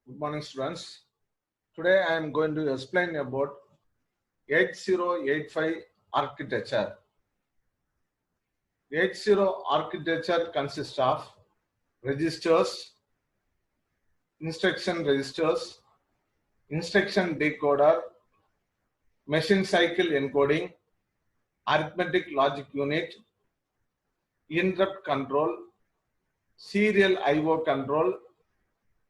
Good morning, students. Today I am going to explain about 8085 architecture. 80 architecture consists of registers, instruction registers, instruction decoder, machine cycle encoding, arithmetic logic unit, interrupt control, serial I/O control,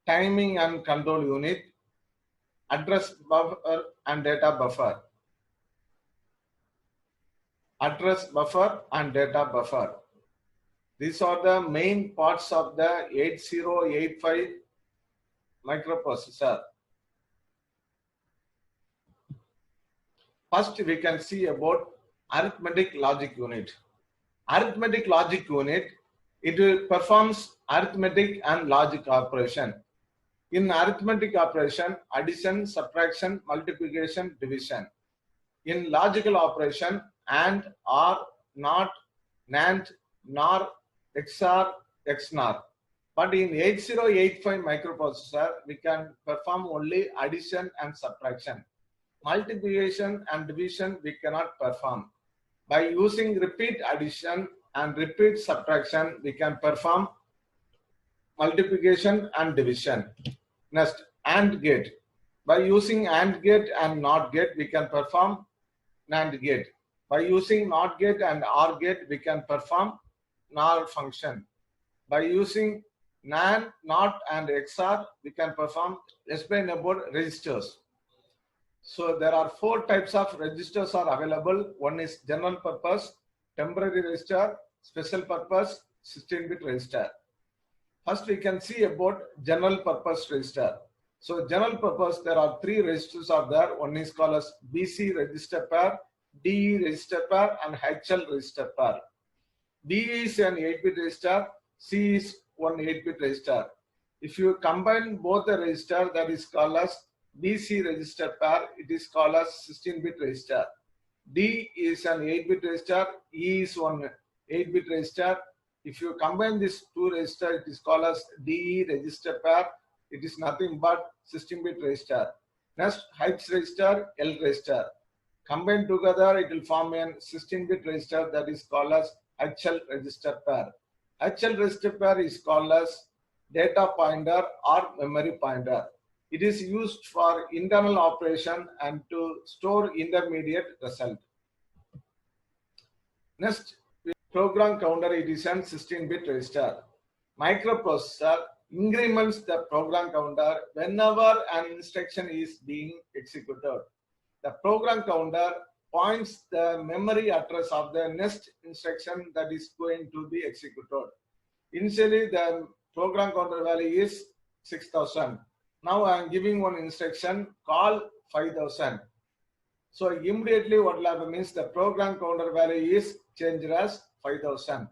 timing and control unit, address buffer and data buffer. Address buffer and data buffer. These are the main parts of the 8085 microprocessor. First, we can see about arithmetic logic unit. Arithmetic logic unit, it performs arithmetic and logic operation. In arithmetic operation, addition, subtraction, multiplication, division. In logical operation, AND, OR, NOT, NAND, NOR, XOR, XNOR. But in 8085 microprocessor, we can perform only addition and subtraction. Multiplication and division we cannot perform. By using repeat addition and repeat subtraction, we can perform multiplication and division. Next, AND gate. By using AND gate and NOT gate, we can perform NAND gate. By using NOT gate and OR gate, we can perform NOR function. By using NAND, NOT and XOR, we can explain about registers. So there are 4 types of registers are available. One is general purpose, temporary register, special purpose, 16-bit register. First, we can see about general purpose register. So general purpose, there are 3 registers are there. One is called as BC register pair, DE register pair, and HL register pair. DE is an 8-bit register, C is one 8-bit register. If you combine both the register, that is called as BC register pair, it is called as 16-bit register. D is an 8-bit register, E is one 8-bit register. If you combine these 2 registers, it is called as DE register pair. It is nothing but 16-bit register. Next, H register, L register. Combined together, it will form a 16-bit register that is called as HL register pair. HL register pair is called as data pointer or memory pointer. It is used for internal operation and to store intermediate result. Next, program counter, it is an 16-bit register. Microprocessor increments the program counter whenever an instruction is being executed. The program counter points the memory address of the next instruction that is going to be executed. Initially, the program counter value is 6000. Now I am giving one instruction, call 5000. So immediately what will happen means the program counter value is changed as 5000.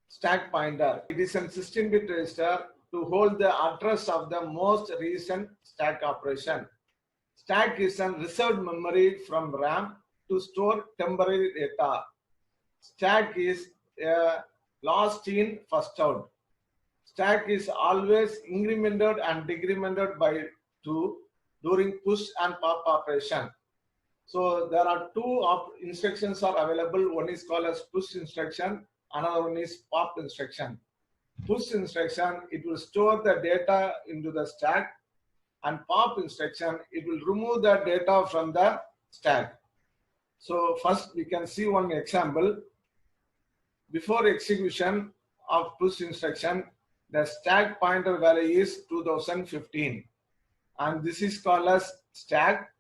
Stack pointer. It is a 16-bit register to hold the address of the most recent stack operation. Stack is a reserved memory from RAM to store temporary data. Stack is last in, first out. Stack is always incremented and decremented by 2 during push and pop operation. So there are 2 instructions are available. One is called as push instruction. Another one is pop instruction. Push instruction, it will store the data into the stack, and pop instruction, it will remove the data from the stack. So first we can see one example. Before execution of push instruction, the stack pointer value is 2015, and this is called as stack.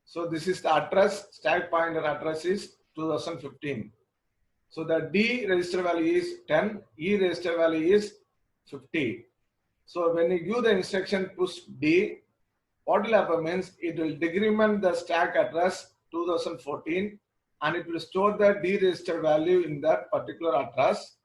So this is the address, stack pointer address is 2015. So the D register value is 10, E register value is 50. So when you give the instruction push D, what will happen means it will decrement the stack address 2014 and it will store the D register value in that particular address.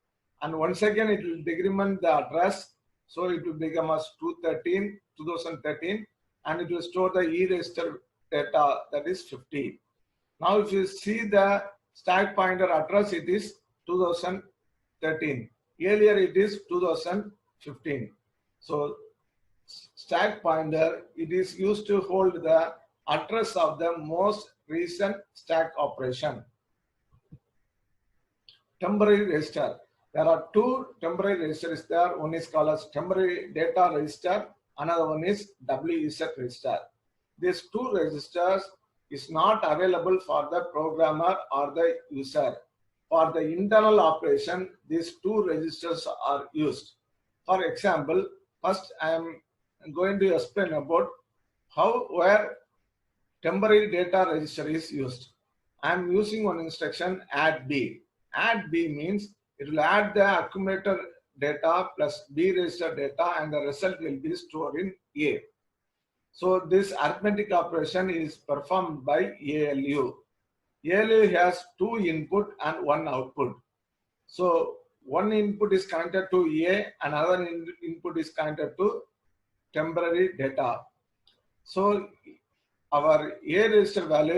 And once again it will decrement the address, so it will become as 2013, and it will store the E register data, that is 50. Now if you see the stack pointer address, it is 2013. Earlier it is 2015. 15. So stack pointer, it is used to hold the address of the most recent stack operation. Temporary register. There are two temporary registers there. One is called as temporary data register. Another one is WZ register. These two registers is not available for the programmer or the user. For the internal operation, these two registers are used. For example, first I am going to explain about where temporary data register is used. I am using one instruction add B. Add B means it will add the accumulator data plus B register data and the result will be stored in A. So this arithmetic operation is performed by ALU. ALU has two input and one output. So one input is connected to A, another input is connected to temporary data. So our A register value,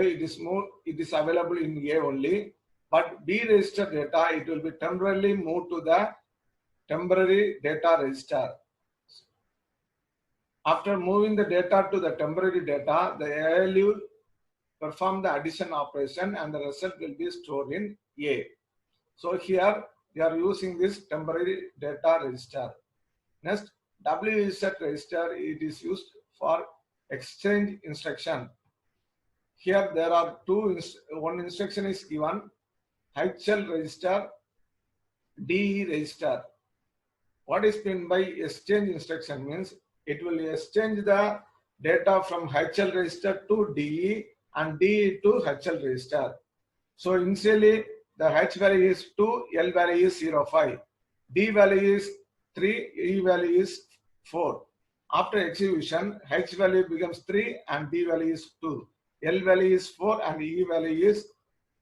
it is available in A only, but B register data, it will be temporarily moved to the temporary data register. After moving the data to the temporary data, the ALU perform the addition operation and the result will be stored in A. So here we are using this temporary data register. Next, WZ register, it is used for exchange instruction. Here there are one instruction is given, HL register, DE register. What is meant by exchange instruction means it will exchange the data from HL register to DE and DE to HL register. So initially the H value is 2, L value is 0.5, D value is 3, E value is 4. After execution, H value becomes 3 and D value is 2. L value is 4 and E value is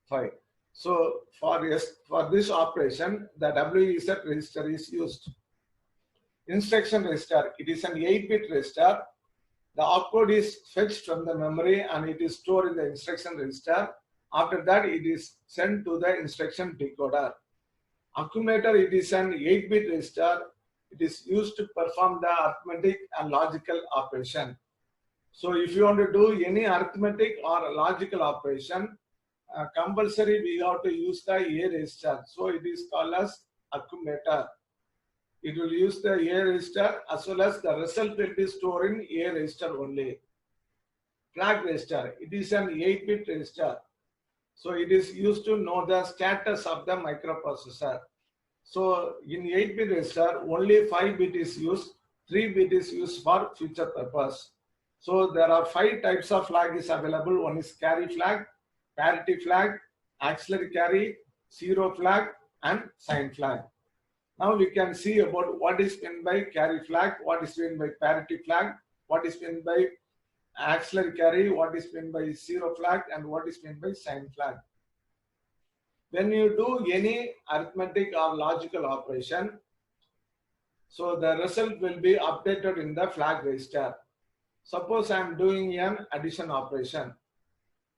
5. So for this operation, the WZ register is used. Instruction register, it is an 8-bit register. The opcode is fetched from the memory and it is stored in the instruction register. After that, it is sent to the instruction decoder. Accumulator, it is an 8-bit register. It is used to perform the arithmetic and logical operation. So if you want to do any arithmetic or logical operation, compulsory we have to use the A register. So it is called as accumulator. It will use the A register as well as the result will be stored in A register only. Flag register, it is an 8-bit register. So it is used to know the status of the microprocessor. So in 8-bit register, only 5-bit is used, 3-bit is used for future purpose. So there are 5 types of flag is available. One is carry flag, parity flag, auxiliary carry, zero flag, and sign flag. Now we can see about what is meant by carry flag, what is meant by parity flag, what is meant by auxiliary carry, what is meant by zero flag, and what is meant by sign flag. When you do any arithmetic or logical operation, so the result will be updated in the flag register. Suppose I am doing an addition operation.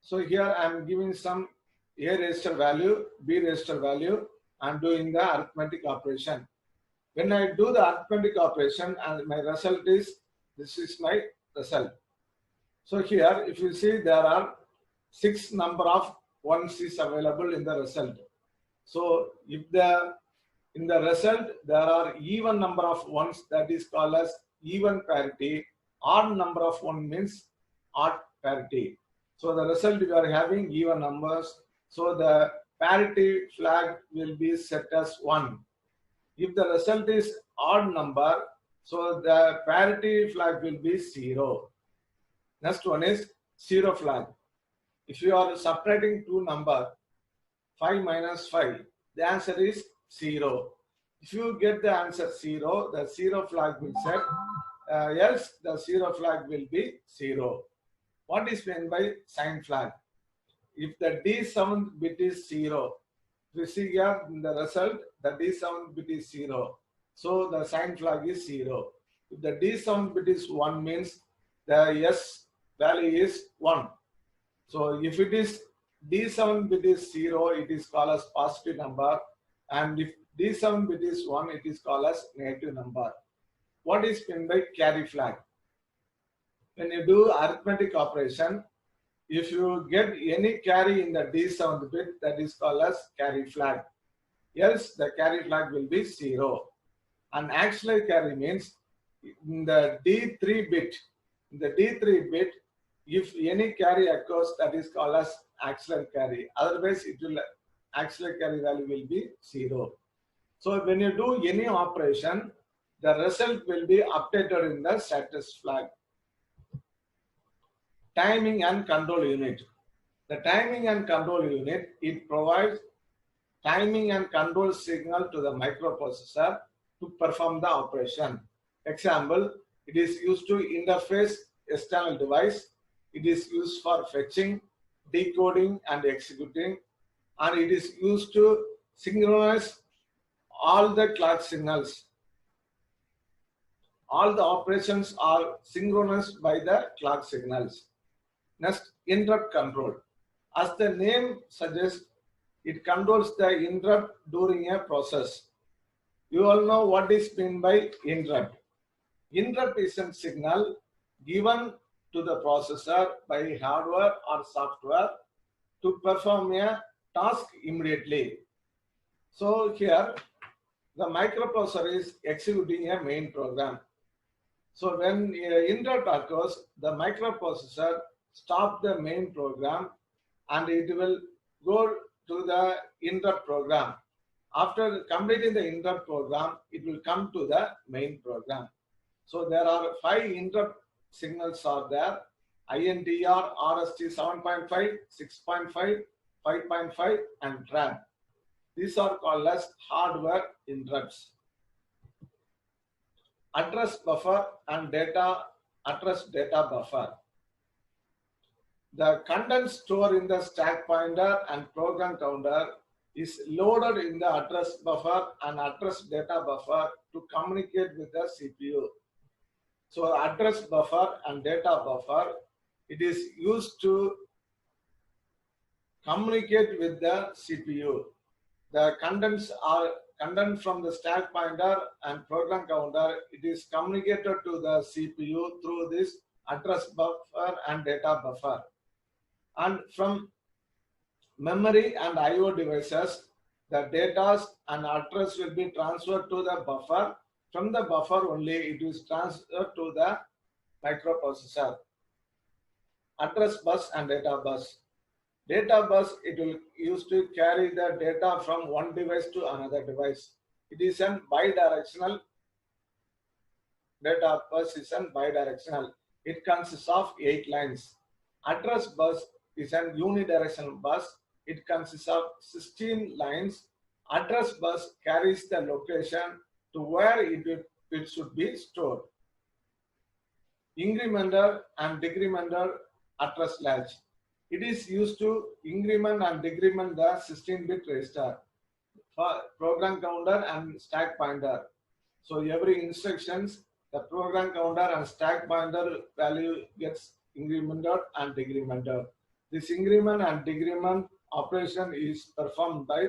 So here I am giving some A register value, B register value, I am doing the arithmetic operation. When I do the arithmetic operation and my result is, this is my result. So here, if you see, there are 6 number of ones is available in the result. So if in the result there are even number of ones, that is called as even parity. Odd number of one means odd parity. So the result we are having even numbers. So the parity flag will be set as 1. If the result is odd number, so the parity flag will be 0. Next one is zero flag. If you are subtracting two numbers, 5 minus 5, the answer is 0. If you get the answer 0, the zero flag will set, else the zero flag will be 0. What is meant by sign flag? If the D7 bit is 0, we see here in the result, the D7 bit is 0. So the sign flag is 0. If the D7 bit is 1 means the S value is 1. So if it is D7 bit is 0, it is called as positive number. And if D7 bit is 1, it is called as negative number. what is meant by carry flag? When you do arithmetic operation, if you get any carry in the D7th bit, that is called as carry flag. Else the carry flag will be 0. And auxiliary carry means in the D3 bit, if any carry occurs, that is called as auxiliary carry. Otherwise, auxiliary carry value will be 0. So when you do any operation, the result will be updated in the status flag. Timing and control unit. The timing and control unit, it provides timing and control signal to the microprocessor to perform the operation. Example, it is used to interface external device. It is used for fetching, decoding and executing, and it is used to synchronize all the clock signals. All the operations are synchronized by the clock signals. Next, interrupt control. As the name suggests, it controls the interrupt during a process. You all know what is meant by interrupt. Interrupt is a signal given to the processor by hardware or software to perform a task immediately. So here, the microprocessor is executing a main program. So when interrupt occurs, the microprocessor stops the main program and it will go to the interrupt program. After completing the interrupt program, it will come to the main program. So there are 5 interrupt signals are there: INTR, RST 7.5, 6.5, 5.5 and TRAP. These are called as hardware interrupts. Address buffer and address data buffer. The content stored in the stack pointer and program counter is loaded in the address buffer and address data buffer to communicate with the CPU. So address buffer and data buffer, it is used to communicate with the CPU. The content from the stack pointer and program counter, it is communicated to the CPU through this address buffer and data buffer. And from memory and I/O devices, the data and address will be transferred to the buffer. From the buffer only, it is transferred to the microprocessor. Address bus and data bus. Data bus, it will used to carry the data from one device to another device. It is a bidirectional. Data bus is a bidirectional. It consists of 8 lines. Address bus is an unidirectional bus. It consists of 16 lines. Address bus carries the location to where it should be stored. Incrementer and decrementer address latch. It is used to increment and decrement the 16-bit register for program counter and stack pointer. So every instructions, the program counter and stack pointer value gets incremented and decremented. This increment and decrement operation is performed by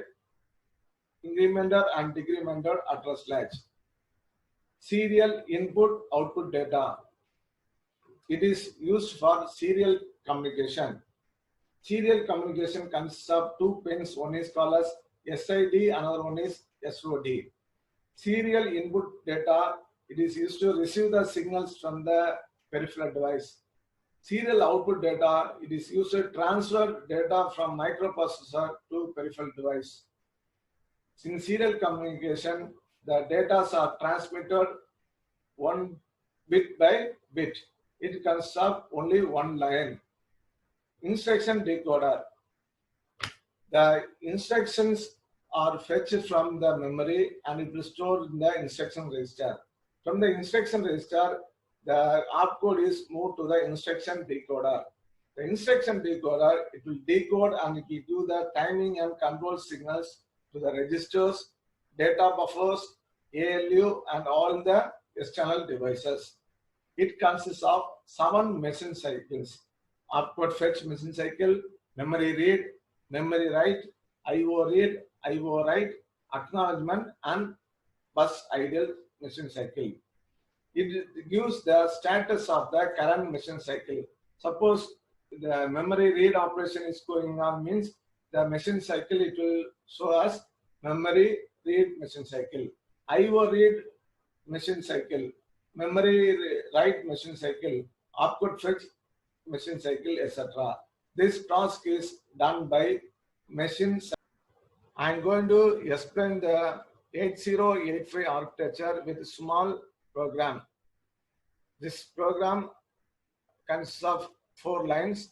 incrementer and decrementer address latch. Serial input output data. It is used for serial communication. Serial communication consists of 2 pins. One is called as SID, another one is SOD. Serial input data, it is used to receive the signals from the peripheral device. Serial output data, it is used to transfer data from microprocessor to peripheral device. In serial communication, the data are transmitted 1 bit by bit. It consists of only 1 line. Instruction decoder. The instructions are fetched from the memory and it will store in the instruction register. From the instruction register, the opcode is moved to the instruction decoder. The instruction decoder, it will decode and it will do the timing and control signals to the registers, data buffers, ALU and all the external devices. It consists of 7 machine cycles: opcode fetch machine cycle, memory read, memory write, IO read, IO write, acknowledgement and bus idle machine cycle. It gives the status of the current machine cycle. Suppose the memory read operation is going on, means the machine cycle, it will show us memory read machine cycle, IO read machine cycle, memory write machine cycle, opcode fetch machine cycle, etc. This task is done by machine. I am going to explain the 8085 architecture with a small program. This program consists of 4 lines.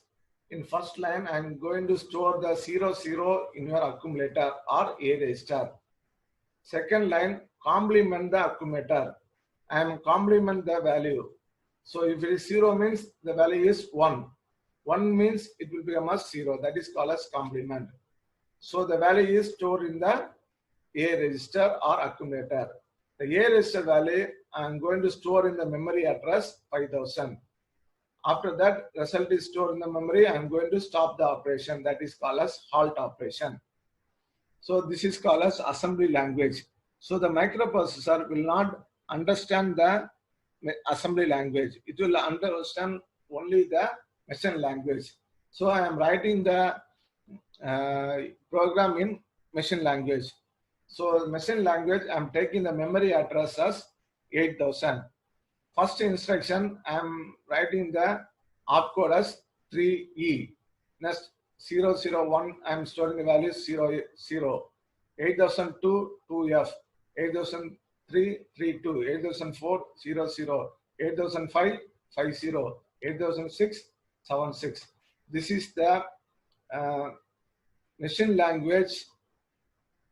In first line, I am going to store the 00 in your accumulator or A register. Second line, complement the accumulator. I am complement the value. So if it is 0 means the value is 1. 1 means it will become as 0. That is called as complement. So the value is stored in the A register or accumulator. The A register value I am going to store in the memory address 5000. After that, result is stored in the memory. I am going to stop the operation. That is called as halt operation. So this is called as assembly language. So the microprocessor will not understand the assembly language. It will understand only the machine language. So I am writing the program in machine language. So machine language, I am taking the memory address as 8000. First instruction, I am writing the opcode as 3E. Next 001, I am storing the value 00. 8002, 2F. 8003, 32. 8004, 00. 8005, 50. 8006, 76. This is the machine language,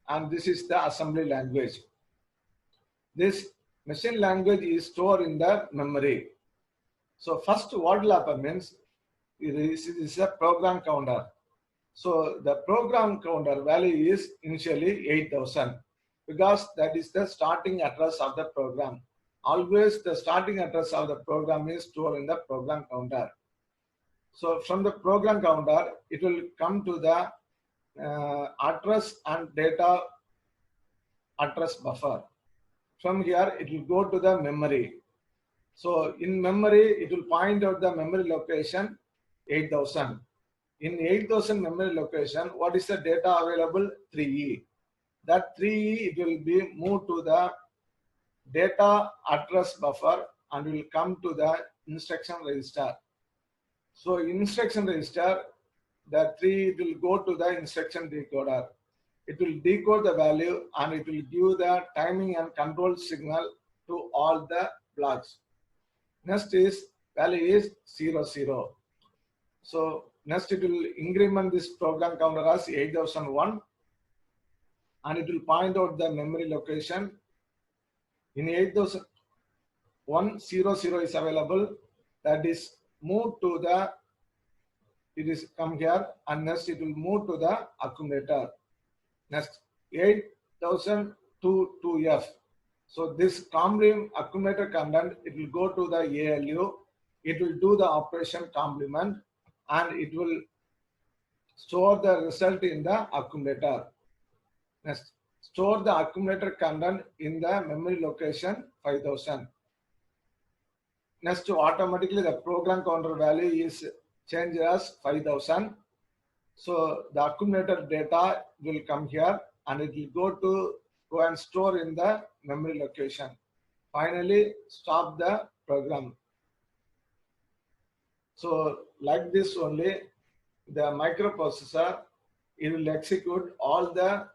and this is the assembly language. This machine language is stored in the memory. So first what will happen means, this is a program counter. So the program counter value is initially 8000 because that is the starting address of the program. Always the starting address of the program is stored in the program counter. So from the program counter, it will come to the address and data address buffer. From here, it will go to the memory. So in memory, it will point out the memory location 8000. In 8000 memory location, what is the data available? 3E. That 3E, it will be moved to the data address buffer and will come to the instruction register. So instruction register, the 3 will go to the instruction decoder. It will decode the value and it will give the timing and control signal to all the blocks. Next is value is 00. So next it will increment this program counter as 8001 and it will point out the memory location. In 8001, 00 is available. That is moved to the, it is come here and next it will move to the accumulator. Next 8000 to 2F. So this complement accumulator content, it will go to the ALU. It will do the operation complement and it will store the result in the accumulator. Next, store the accumulator content in the memory location 5000. Next, automatically the program counter value is changed as 5000. So the accumulator data will come here and it will go and store in the memory location. Finally, stop the program. So like this only, the microprocessor, it will execute all the